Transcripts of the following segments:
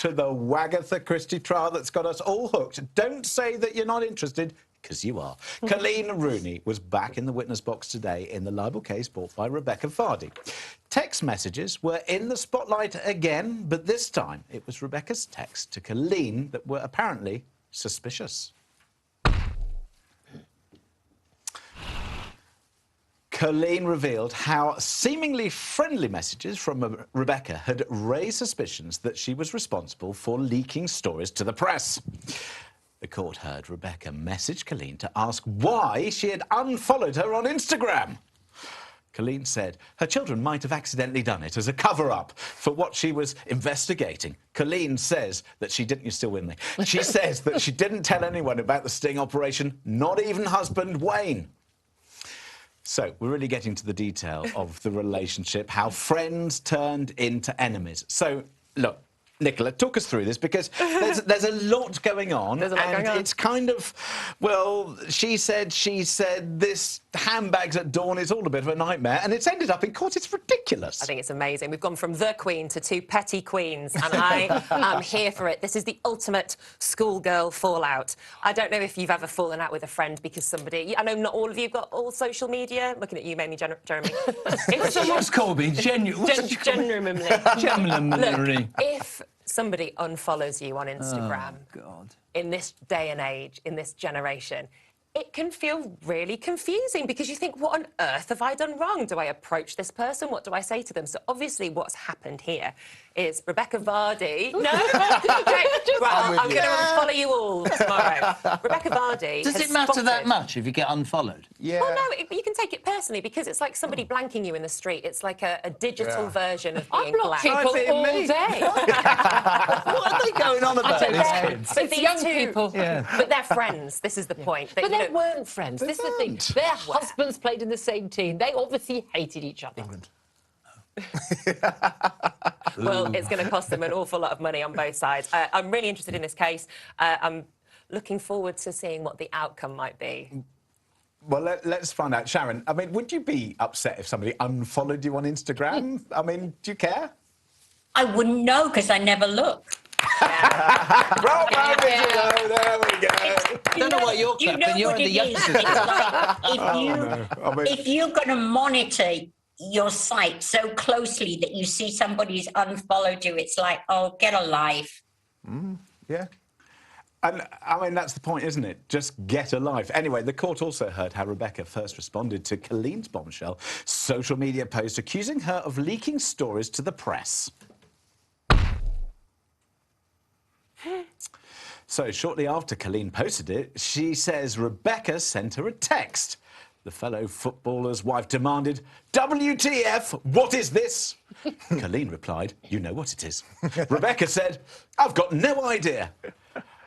to the Wagatha Christie trial that's got us all hooked. Don't say that you're not interested, because you are. Coleen Rooney was back in the witness box today in the libel case brought by Rebekah Vardy. Text messages were in the spotlight again, but this time it was Rebekah's text to Coleen that were apparently suspicious. Coleen revealed how seemingly friendly messages from Rebekah had raised suspicions that she was responsible for leaking stories to the press. The court heard Rebekah message Coleen to ask why she had unfollowed her on Instagram. Coleen said her children might have accidentally done it as a cover-up for what she was investigating. Coleen says that she didn't... You're still with me. She says that she didn't tell anyone about the sting operation, not even husband Wayne. So, we're really getting to the detail of the relationship, how friends turned into enemies. So, look, Nicola, talk us through this, because there's a lot going on. There's a lot going on. It's kind of, well, she said, this handbags at dawn is all a bit of a nightmare, and it's ended up in court. It's ridiculous. I think it's amazing. We've gone from the Queen to two petty queens, and I am here for it. This is the ultimate schoolgirl fallout. I don't know if you've ever fallen out with a friend because somebody... I know not all of you have got all social media. Looking at you, mainly, Jeremy. Someone's called me genuinely. Look, if somebody unfollows you on Instagram in this day and age, in this generation, it can feel really confusing because you think, what on earth have I done wrong? Do I approach this person? What do I say to them? So obviously what's happened here is Rebekah Vardy... No, I'm going to unfollow you all tomorrow. Rebekah Vardy... Does it matter that much if you get unfollowed? Yeah. Well, no, you can take it personally because it's like somebody blanking you in the street. It's like a digital version of being blanked. I block people all day. What are they going on about? But these young two, people. But they're friends. This is the point. But they weren't friends. This is the thing. Their husbands played in the same team. They obviously hated each other. England. Well, it's going to cost them an awful lot of money on both sides. I'm really interested in this case. I'm looking forward to seeing what the outcome might be. Well, let's find out. Sharon, I mean, would you be upset if somebody unfollowed you on Instagram? I mean, do you care? I wouldn't know because I never look. There we go. I don't know what you're clapping. You're in the youngsters. If you're going to monitor your site so closely that you see somebody's unfollowed you, it's like, oh, get a life. Yeah. And, I mean, that's the point, isn't it? Just get a life. Anyway, the court also heard how Rebekah first responded to Coleen's bombshell social media post accusing her of leaking stories to the press. So, shortly after Coleen posted it, she says Rebekah sent her a text. The fellow footballer's wife demanded, WTF, what is this? Coleen replied, you know what it is. Rebekah said, I've got no idea.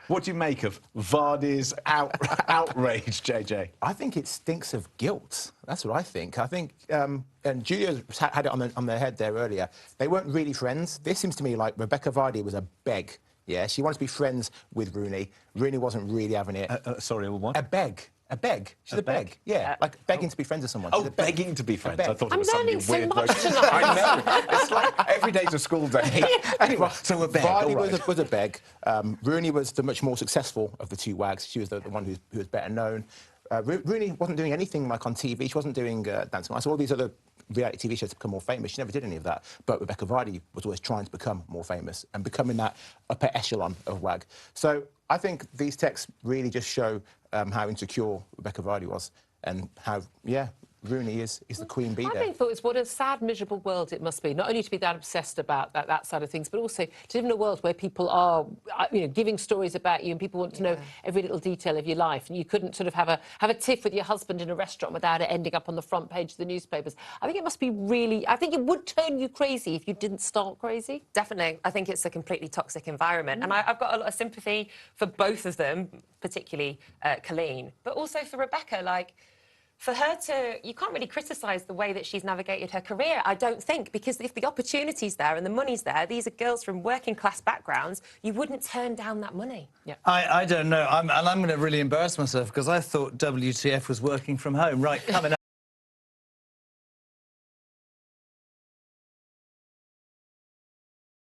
What do you make of Vardy's outrage, JJ? I think it stinks of guilt. That's what I think. I think, and Julia had it on their head there earlier, they weren't really friends. This seems to me like Rebekah Vardy was a beg. Yeah, she wanted to be friends with Rooney. Rooney wasn't really having it. Sorry, what? A beg. A beg. She's a beg. Yeah, like begging to be friends with someone. Oh, begging to be friends. I thought it was learning something so weird. much tonight. I know. It's like every day's a school day. Anyway, so a beg. Vardy all right. was a beg. Rooney was the much more successful of the two wags. She was the one who was better known. Rooney wasn't doing anything like on TV. She wasn't doing dancing. I saw all these other reality TV shows to become more famous. She never did any of that. But Rebekah Vardy was always trying to become more famous and becoming that upper echelon of wag. So I think these texts really just show how insecure Rebekah Vardy was and how, yeah, Rooney is the queen bee there. I think it's what a sad, miserable world it must be. Not only to be that obsessed about that side of things, but also to live in a world where people are, giving stories about you and people want to know every little detail of your life. And you couldn't sort of have a tiff with your husband in a restaurant without it ending up on the front page of the newspapers. I think it must be really... I think it would turn you crazy if you didn't start crazy. Definitely. I think it's a completely toxic environment. And I've got a lot of sympathy for both of them, particularly Coleen, but also for Rebekah, like... For her to... You can't really criticise the way that she's navigated her career, I don't think, because if the opportunity's there and the money's there, these are girls from working-class backgrounds, you wouldn't turn down that money. Yeah. I don't know. I'm going to really embarrass myself because I thought WTF was working from home. Right, coming up.